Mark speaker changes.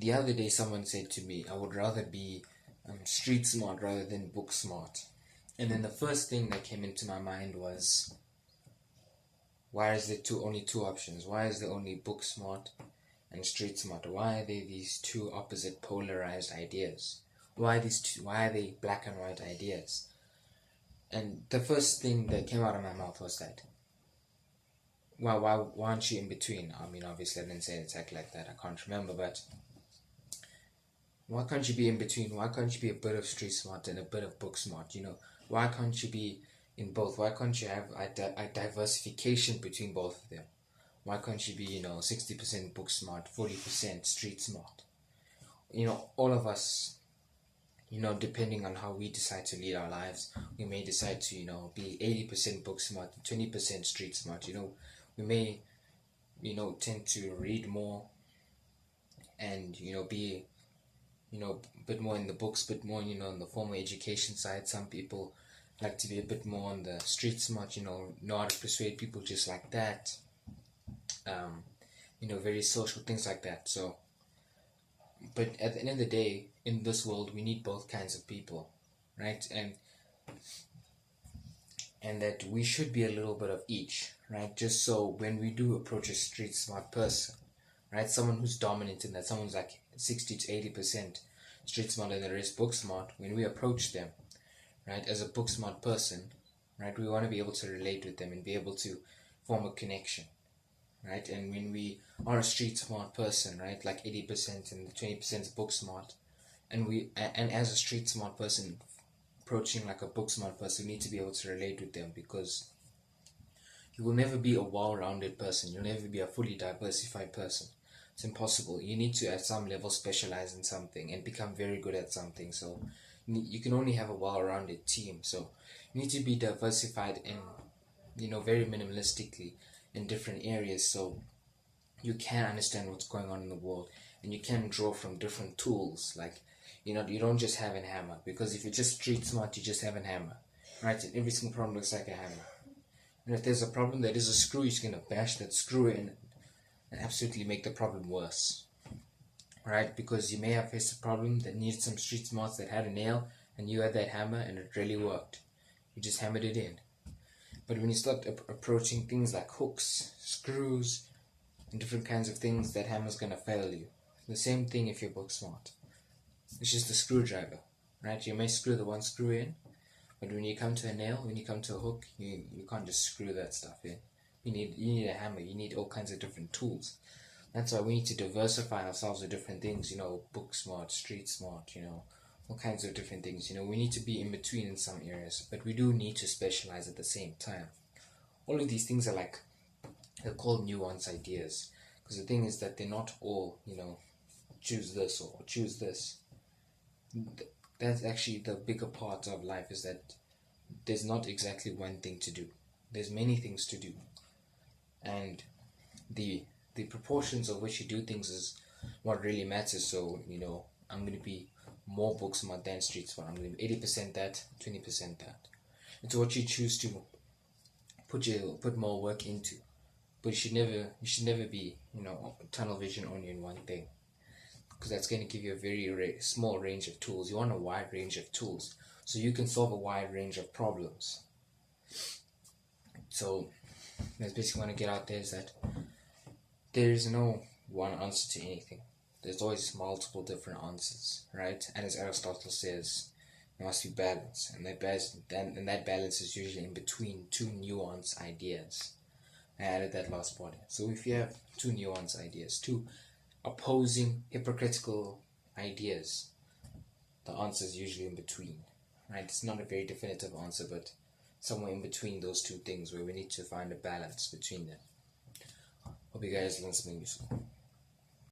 Speaker 1: the other day someone said to me, I would rather be street smart rather than book smart. And then the first thing that came into my mind was, why is there only two options? Why is there only book smart and street smart? Why are there these two opposite polarized ideas? Why are they black and white ideas? And the first thing that came out of my mouth was that, why aren't you in between? I mean, obviously I didn't say it exactly like that, I can't remember, but why can't you be in between? Why can't you be a bit of street smart and a bit of book smart? Why can't you be in both? Why can't you have a diversification between both of them? Why can't you be, 60% book smart, 40% street smart? All of us, depending on how we decide to lead our lives, we may decide to, be 80% book smart, 20% street smart. We may, tend to read more and, be, a bit more in the books, a bit more, in the formal education side. Some people like to be a bit more on the street smart, know how to persuade people just like that. Very social things like that. So, but at the end of the day, in this world, we need both kinds of people, right? And that we should be a little bit of each, right? Just so when we do approach a street smart person, right, someone who's dominant in that, someone's like 60 to 80% street smart and the rest book smart, when we approach them, right, as a book smart person, right, we want to be able to relate with them and be able to form a connection, right? And when we are a street smart person, right, like 80% and the 20% is book smart, and as a street smart person approaching like a book smart person, we need to be able to relate with them, because you will never be a well-rounded person. You'll never be a fully diversified person. It's impossible. You need to at some level specialize in something and become very good at something. So you can only have a well-rounded team. So you need to be diversified in, very minimalistically in different areas, so you can understand what's going on in the world, and you can draw from different tools. Like, you don't just have a hammer, because if you're just street smart, you just have a hammer, right? And every single problem looks like a hammer. And if there's a problem that is a screw, you're just gonna bash that screw in and absolutely make the problem worse, right? Because you may have faced a problem that needed some street smarts that had a nail, and you had that hammer and it really worked. You just hammered it in. But when you start approaching things like hooks, screws, and different kinds of things, that hammer's gonna fail you. The same thing if you're book smart. It's just a screwdriver, right? You may screw the one screw in, but when you come to a nail, when you come to a hook, you can't just screw that stuff in. You need a hammer. You need all kinds of different tools. That's why we need to diversify ourselves with different things. Book smart, street smart. All kinds of different things. We need to be in between in some areas, but we do need to specialize at the same time. All of these things are they're called nuance ideas, because the thing is that they're not all, choose this or choose this. That's actually the bigger part of life, is that there's not exactly one thing to do. There's many things to do, and the proportions of which you do things is what really matters. So I'm going to be more book smart than street smart. I'm going to be 80% that, 20% that. It's what you choose to put more work into. But you should never be tunnel vision only in one thing, because that's going to give you a very small range of tools. You want a wide range of tools so you can solve a wide range of problems. So that's basically what I get out there, is that there is no one answer to anything. There's always multiple different answers, right? And as Aristotle says, there must be balance, and that balance is usually in between two nuance ideas. I added that last part. So if you have two nuance ideas, two opposing hypocritical ideas, the answer is usually in between, right? It's not a very definitive answer, but somewhere in between those two things, where we need to find a balance between them. Hope you guys learn something useful.